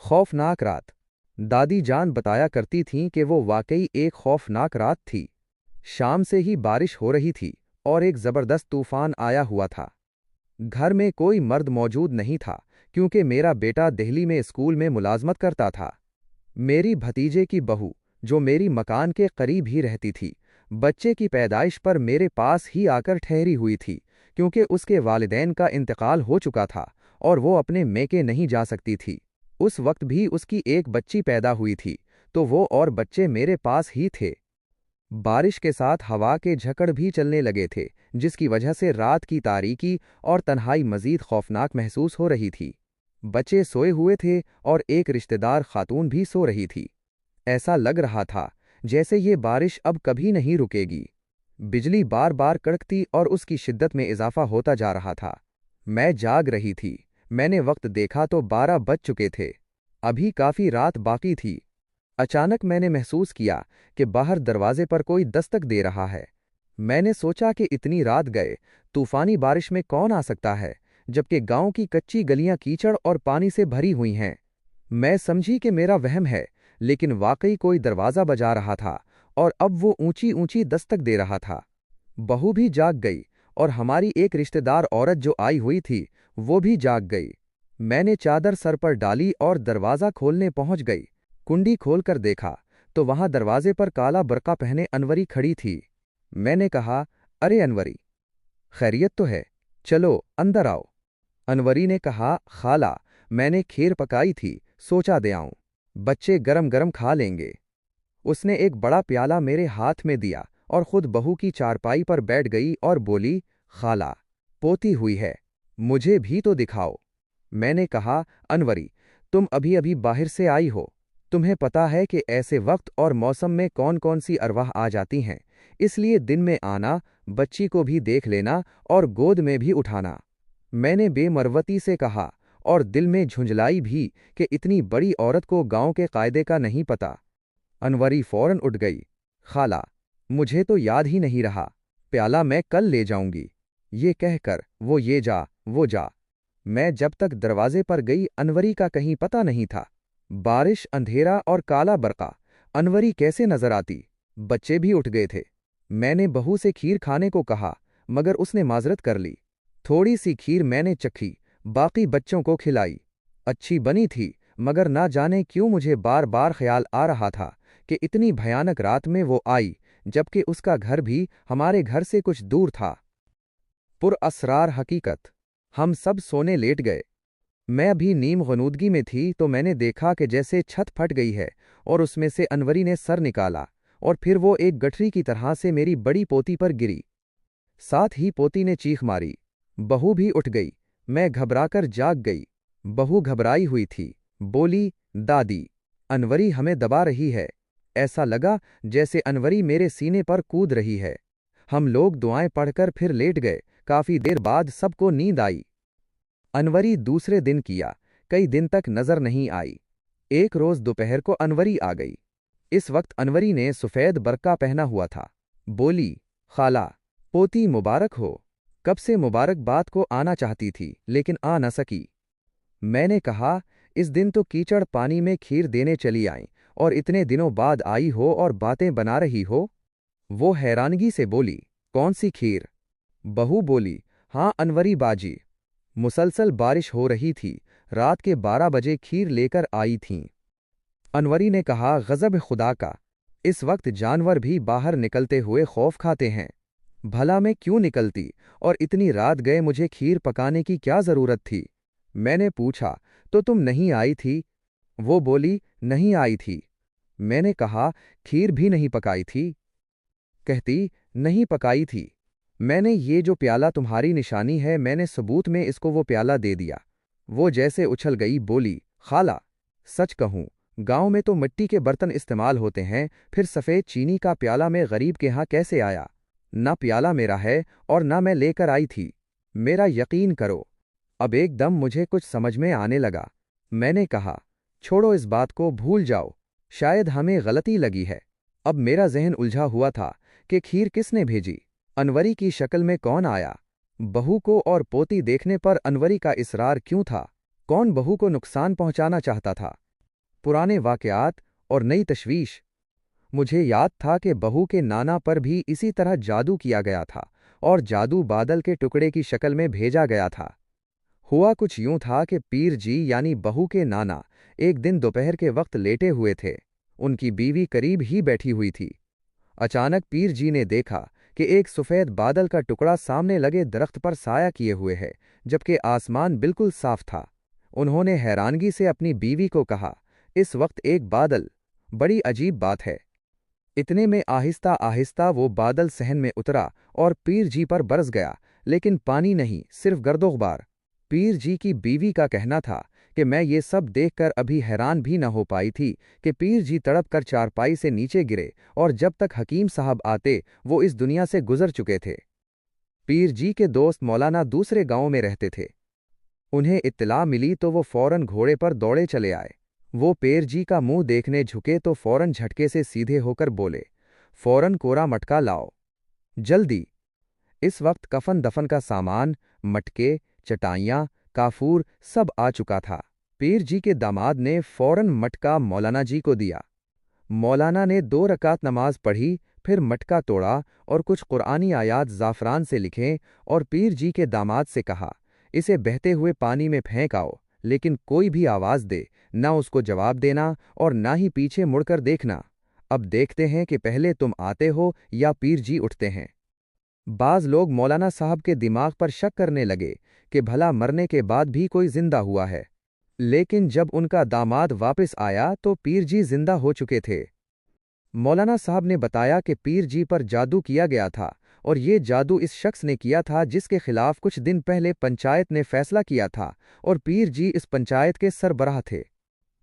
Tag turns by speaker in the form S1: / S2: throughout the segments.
S1: खौफनाक रात। दादी जान बताया करती थीं कि वो वाकई एक खौफनाक रात थी। शाम से ही बारिश हो रही थी और एक जबरदस्त तूफान आया हुआ था। घर में कोई मर्द मौजूद नहीं था क्योंकि मेरा बेटा दिल्ली में स्कूल में मुलाजमत करता था। मेरी भतीजे की बहू, जो मेरी मकान के करीब ही रहती थी, बच्चे की पैदाइश पर मेरे पास ही आकर ठहरी हुई थी क्योंकि उसके वालिदैन का इंतकाल हो चुका था और वो अपने मेके नहीं जा सकती थी। उस वक्त भी उसकी एक बच्ची पैदा हुई थी, तो वो और बच्चे मेरे पास ही थे। बारिश के साथ हवा के झकड़ भी चलने लगे थे, जिसकी वजह से रात की तारीकी और तन्हाई मजीद खौफनाक महसूस हो रही थी। बच्चे सोए हुए थे और एक रिश्तेदार खातून भी सो रही थी। ऐसा लग रहा था जैसे ये बारिश अब कभी नहीं रुकेगी। बिजली बार बार कड़कती और उसकी शिद्दत में इजाफा होता जा रहा था। मैं जाग रही थी। मैंने वक्त देखा तो 12 बज चुके थे। अभी काफी रात बाकी थी। अचानक मैंने महसूस किया कि बाहर दरवाजे पर कोई दस्तक दे रहा है। मैंने सोचा कि इतनी रात गए तूफानी बारिश में कौन आ सकता है, जबकि गांव की कच्ची गलियां कीचड़ और पानी से भरी हुई हैं। मैं समझी कि मेरा वहम है, लेकिन वाकई कोई दरवाजा बजा रहा था और अब वो ऊंची ऊंची दस्तक दे रहा था। बहू भी जाग गई और हमारी एक रिश्तेदार औरत जो आई हुई थी वो भी जाग गई। मैंने चादर सर पर डाली और दरवाजा खोलने पहुंच गई। कुंडी खोलकर देखा तो वहां दरवाजे पर काला बरका पहने अनवरी खड़ी थी। मैंने कहा, अरे अनवरी, खैरियत तो है? चलो अंदर आओ। अनवरी ने कहा, खाला, मैंने खीर पकाई थी, सोचा दे आऊं, बच्चे गरम गरम खा लेंगे। उसने एक बड़ा प्याला मेरे हाथ में दिया और खुद बहू की चारपाई पर बैठ गई और बोली, खाला, पोती हुई है, मुझे भी तो दिखाओ। मैंने कहा, अनवरी, तुम अभी अभी बाहर से आई हो, तुम्हें पता है कि ऐसे वक्त और मौसम में कौन कौन सी अरवाह आ जाती हैं, इसलिए दिन में आना, बच्ची को भी देख लेना और गोद में भी उठाना। मैंने बेमरवती से कहा और दिल में झुंझलाई भी कि इतनी बड़ी औरत को गांव के कायदे का नहीं पता। अनवरी फौरन उठ गई। खाला, मुझे तो याद ही नहीं रहा, प्याला मैं कल ले जाऊंगी। ये कहकर वो ये जा वो जा। मैं जब तक दरवाजे पर गई अनवरी का कहीं पता नहीं था। बारिश, अंधेरा और काला बरका, अनवरी कैसे नजर आती? बच्चे भी उठ गए थे। मैंने बहू से खीर खाने को कहा, मगर उसने माजरत कर ली। थोड़ी सी खीर मैंने चखी, बाकी बच्चों को खिलाई। अच्छी बनी थी, मगर ना जाने क्यों मुझे बार बार ख्याल आ रहा था कि इतनी भयानक रात में वो आई, जबकि उसका घर भी हमारे घर से कुछ दूर था। पुरअसरार हकीकत। हम सब सोने लेट गए। मैं अभी नीम गनूदगी में थी तो मैंने देखा कि जैसे छत फट गई है और उसमें से अनवरी ने सर निकाला और फिर वो एक गठरी की तरह से मेरी बड़ी पोती पर गिरी। साथ ही पोती ने चीख मारी। बहू भी उठ गई। मैं घबराकर जाग गई। बहू घबराई हुई थी। बोली, दादी, अनवरी हमें दबा रही है। ऐसा लगा जैसे अनवरी मेरे सीने पर कूद रही है। हम लोग दुआएं पढ़कर फिर लेट गए। काफी देर बाद सबको नींद आई। अनवरी दूसरे दिन किया, कई दिन तक नजर नहीं आई। एक रोज दोपहर को अनवरी आ गई। इस वक्त अनवरी ने सफेद बरका पहना हुआ था। बोली, खाला, पोती मुबारक हो। कब से मुबारकबाद को आना चाहती थी, लेकिन आ न सकी। मैंने कहा, इस दिन तो कीचड़ पानी में खीर देने चली आई और इतने दिनों बाद आई हो और बातें बना रही हो। वो हैरानगी से बोली, कौन सी खीर? बहू बोली, हाँ अनवरी बाजी, मुसलसल बारिश हो रही थी, रात के 12 बजे खीर लेकर आई थीं। अनवरी ने कहा, गजब खुदा का, इस वक्त जानवर भी बाहर निकलते हुए खौफ खाते हैं। भला मैं क्यों निकलती और इतनी रात गए मुझे खीर पकाने की क्या जरूरत थी? मैंने पूछा, तो तुम नहीं आई थी? वो बोली, नहीं आई थी। मैंने कहा, खीर भी नहीं पकाई थी? कहती, नहीं पकाई थी। मैंने ये जो प्याला तुम्हारी निशानी है, मैंने सबूत में इसको वो प्याला दे दिया। वो जैसे उछल गई, बोली, खाला, सच कहूं, गांव में तो मिट्टी के बर्तन इस्तेमाल होते हैं, फिर सफ़ेद चीनी का प्याला मैं गरीब के यहाँ कैसे आया? ना प्याला मेरा है और ना मैं लेकर आई थी। मेरा यकीन करो। अब एकदम मुझे कुछ समझ में आने लगा। मैंने कहा, छोड़ो इस बात को, भूल जाओ, शायद हमें गलती लगी है। अब मेरा जहन उलझा हुआ था कि खीर किसने भेजी, अनवरी की शक्ल में कौन आया, बहू को और पोती देखने पर अनवरी का इसरार क्यों था, कौन बहू को नुकसान पहुंचाना चाहता था। पुराने वाक़यात और नई तशवीश। मुझे याद था कि बहू के नाना पर भी इसी तरह जादू किया गया था और जादू बादल के टुकड़े की शक्ल में भेजा गया था। हुआ कुछ यूं था कि पीर जी यानी बहू के नाना एक दिन दोपहर के वक्त लेटे हुए थे। उनकी बीवी करीब ही बैठी हुई थी। अचानक पीर जी ने देखा कि एक सफ़ेद बादल का टुकड़ा सामने लगे दरख्त पर साया किए हुए है, जबकि आसमान बिल्कुल साफ था। उन्होंने हैरानगी से अपनी बीवी को कहा, इस वक्त एक बादल, बड़ी अजीब बात है। इतने में आहिस्ता आहिस्ता वो बादल सहन में उतरा और पीर जी पर बरस गया, लेकिन पानी नहीं, सिर्फ गर्दोग़बार। पीर जी की बीवी का कहना था कि मैं ये सब देखकर अभी हैरान भी न हो पाई थी कि पीर जी तड़प कर चारपाई से नीचे गिरे और जब तक हकीम साहब आते वो इस दुनिया से गुजर चुके थे। पीर जी के दोस्त मौलाना दूसरे गांव में रहते थे। उन्हें इत्तला मिली तो वो फौरन घोड़े पर दौड़े चले आए। वो पीर जी का मुंह देखने झुके तो फौरन झटके से सीधे होकर बोले, फौरन कोरा मटका लाओ, जल्दी। इस वक्त कफन दफन का सामान, मटके, चटाइयाँ, काफूर सब आ चुका था। पीर जी के दामाद ने फौरन मटका मौलाना जी को दिया। मौलाना ने 2 रकात नमाज पढ़ी, फिर मटका तोड़ा और कुछ कुरानी आयात ज़ाफ़रान से लिखें और पीर जी के दामाद से कहा, इसे बहते हुए पानी में फेंक आओ, लेकिन कोई भी आवाज़ दे, ना उसको जवाब देना और ना ही पीछे मुड़कर देखना। अब देखते हैं कि पहले तुम आते हो या पीर जी उठते हैं। बाज़ लोग मौलाना साहब के दिमाग पर शक करने लगे कि भला मरने के बाद भी कोई जिंदा हुआ है, लेकिन जब उनका दामाद वापस आया तो पीर जी जिंदा हो चुके थे। मौलाना साहब ने बताया कि पीर जी पर जादू किया गया था और ये जादू इस शख्स ने किया था जिसके खिलाफ कुछ दिन पहले पंचायत ने फैसला किया था और पीर जी इस पंचायत के सरबराह थे।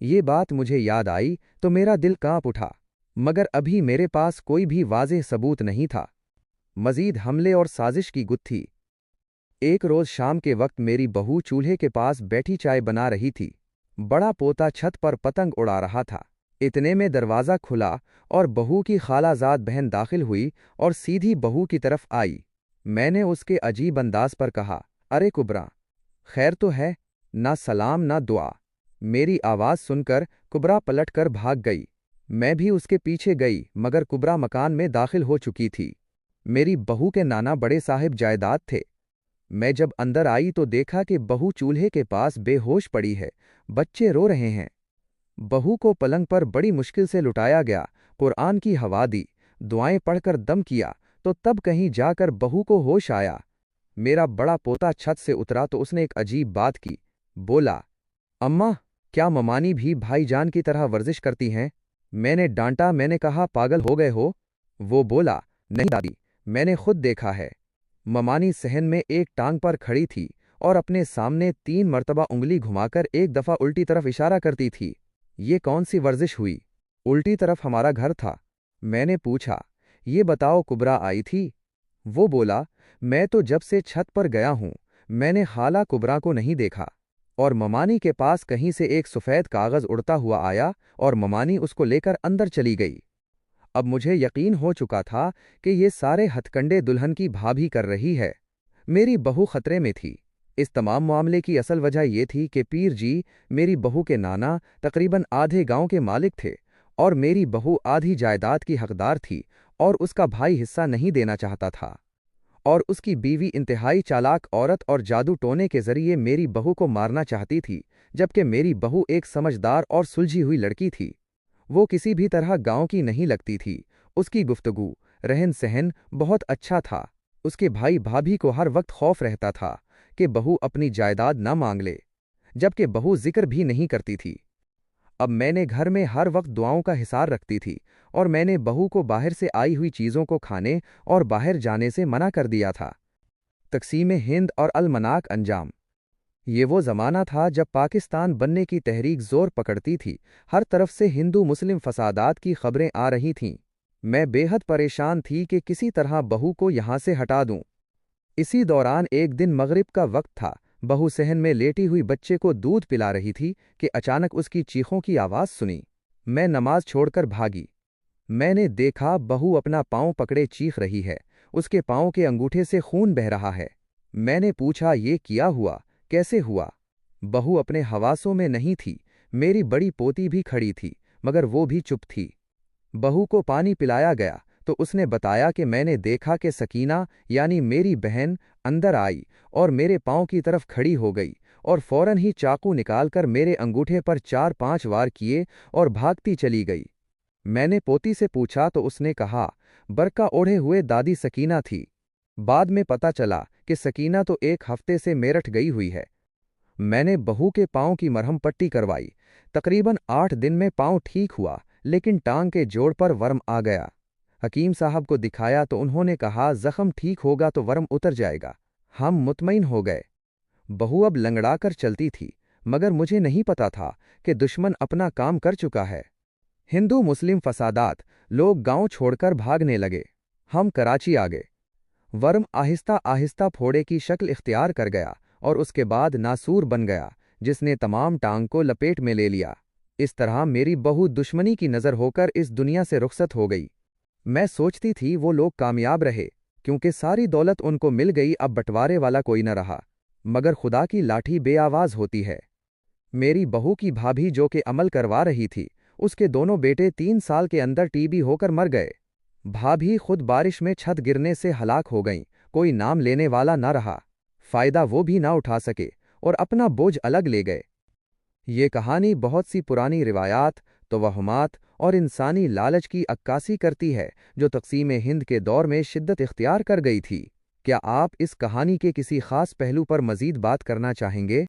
S1: ये बात मुझे याद आई तो मेरा दिल कांप उठा, मगर अभी मेरे पास कोई भी वाज़ेह सबूत नहीं था। मजीद हमले और साजिश की गुत्थी। एक रोज़ शाम के वक्त मेरी बहू चूल्हे के पास बैठी चाय बना रही थी। बड़ा पोता छत पर पतंग उड़ा रहा था। इतने में दरवाज़ा खुला और बहू की खालाजाद बहन दाखिल हुई और सीधी बहू की तरफ आई। मैंने उसके अजीब अंदाज पर कहा, अरे कुबरा, खैर तो है? ना सलाम ना दुआ। मेरी आवाज़ सुनकर कुबरा पलट कर भाग गई। मैं भी उसके पीछे गई, मगर कुबरा मकान में दाखिल हो चुकी थी। मेरी बहू के नाना बड़े साहिब जायदाद थे। मैं जब अंदर आई तो देखा कि बहू चूल्हे के पास बेहोश पड़ी है, बच्चे रो रहे हैं। बहू को पलंग पर बड़ी मुश्किल से लुटाया गया, कुरान की हवा दी, दुआएं पढ़कर दम किया, तो तब कहीं जाकर बहू को होश आया। मेरा बड़ा पोता छत से उतरा तो उसने एक अजीब बात की। बोला, अम्मा, क्या ममानी भी भाईजान की तरह वर्जिश करती हैं? मैंने डांटा, मैंने कहा पागल हो गए हो? वो बोला, नहीं दादी, मैंने खुद देखा है। ममानी सहन में एक टांग पर खड़ी थी और अपने सामने 3 मर्तबा उंगली घुमाकर एक दफा उल्टी तरफ इशारा करती थी। ये कौन सी वर्जिश हुई? उल्टी तरफ हमारा घर था। मैंने पूछा, ये बताओ कुबरा आई थी? वो बोला, मैं तो जब से छत पर गया हूं, मैंने खाला कुबरा को नहीं देखा। और ममानी के पास कहीं से एक सफ़ेद कागज़ उड़ता हुआ आया और ममानी उसको लेकर अंदर चली गई। अब मुझे यकीन हो चुका था कि ये सारे हथकंडे दुल्हन की भाभी कर रही है। मेरी बहू खतरे में थी। इस तमाम मामले की असल वजह ये थी कि पीर जी, मेरी बहू के नाना, तकरीबन आधे गांव के मालिक थे और मेरी बहू आधी जायदाद की हकदार थी और उसका भाई हिस्सा नहीं देना चाहता था। और उसकी बीवी इंतहाई चालाक औरत और जादू टोने के जरिए मेरी बहू को मारना चाहती थी, जबकि मेरी बहू एक समझदार और सुलझी हुई लड़की थी। वो किसी भी तरह गांव की नहीं लगती थी। उसकी गुफ्तगू, रहन सहन बहुत अच्छा था। उसके भाई भाभी को हर वक्त खौफ रहता था कि बहू अपनी जायदाद न मांग ले, जबकि बहू जिक्र भी नहीं करती थी। अब मैंने घर में हर वक्त दुआओं का हिसार रखती थी और मैंने बहू को बाहर से आई हुई चीज़ों को खाने और बाहर जाने से मना कर दिया था। तकसीम हिंद और अलमनाक अंजाम। ये वो ज़माना था जब पाकिस्तान बनने की तहरीक ज़ोर पकड़ती थी। हर तरफ से हिंदू मुस्लिम फसादात की खबरें आ रही थीं। मैं बेहद परेशान थी कि किसी तरह बहू को यहाँ से हटा दूँ। इसी दौरान एक दिन मगरिब का वक्त था। बहू सहन में लेटी हुई बच्चे को दूध पिला रही थी कि अचानक उसकी चीखों की आवाज़ सुनी। मैं नमाज छोड़कर भागी। मैंने देखा बहू अपना पाँव पकड़े चीख रही है। उसके पाँव के अंगूठे से खून बह रहा है। मैंने पूछा, ये किया हुआ, कैसे हुआ? बहू अपने हवासों में नहीं थी। मेरी बड़ी पोती भी खड़ी थी, मगर वो भी चुप थी। बहू को पानी पिलाया गया तो उसने बताया कि मैंने देखा कि सकीना यानी मेरी बहन अंदर आई और मेरे पांव की तरफ खड़ी हो गई और फौरन ही चाकू निकालकर मेरे अंगूठे पर 4-5 वार किए और भागती चली गई। मैंने पोती से पूछा तो उसने कहा, बरका ओढ़े हुए दादी सकीना थी। बाद में पता चला कि सकीना तो 1 हफ्ते से मेरठ गई हुई है। मैंने बहू के पांव की मरहम पट्टी करवाई। तकरीबन 8 दिन में पांव ठीक हुआ, लेकिन टांग के जोड़ पर वर्म आ गया। हकीम साहब को दिखाया तो उन्होंने कहा, जख्म ठीक होगा तो वर्म उतर जाएगा। हम मुतमईन हो गए। बहू अब लंगड़ाकर चलती थी, मगर मुझे नहीं पता था कि दुश्मन अपना काम कर चुका है। हिंदू मुस्लिम फसादात, लोग गांव छोड़कर भागने लगे। हम कराची आ गए। वर्म आहिस्ता आहिस्ता फोड़े की शक्ल इख्तियार कर गया और उसके बाद नासूर बन गया, जिसने तमाम टांग को लपेट में ले लिया। इस तरह मेरी बहू दुश्मनी की नज़र होकर इस दुनिया से रुखसत हो गई। मैं सोचती थी वो लोग कामयाब रहे, क्योंकि सारी दौलत उनको मिल गई, अब बंटवारे वाला कोई न रहा। मगर खुदा की लाठी बेआवाज होती है। मेरी बहू की भाभी जो कि अमल करवा रही थी, उसके दोनों बेटे 3 साल के अंदर टीबी होकर मर गए। भाभी खुद बारिश में छत गिरने से हलाक हो गईं, कोई नाम लेने वाला न रहा। फायदा वो भी ना उठा सके और अपना बोझ अलग ले गए। ये कहानी बहुत सी पुरानी रिवायात, तवहुमात और इंसानी लालच की अक्कासी करती है, जो तक़सीम हिंद के दौर में शिद्दत इख्तियार कर गई थी। क्या आप इस कहानी के किसी खास पहलू पर मज़ीद बात करना चाहेंगे?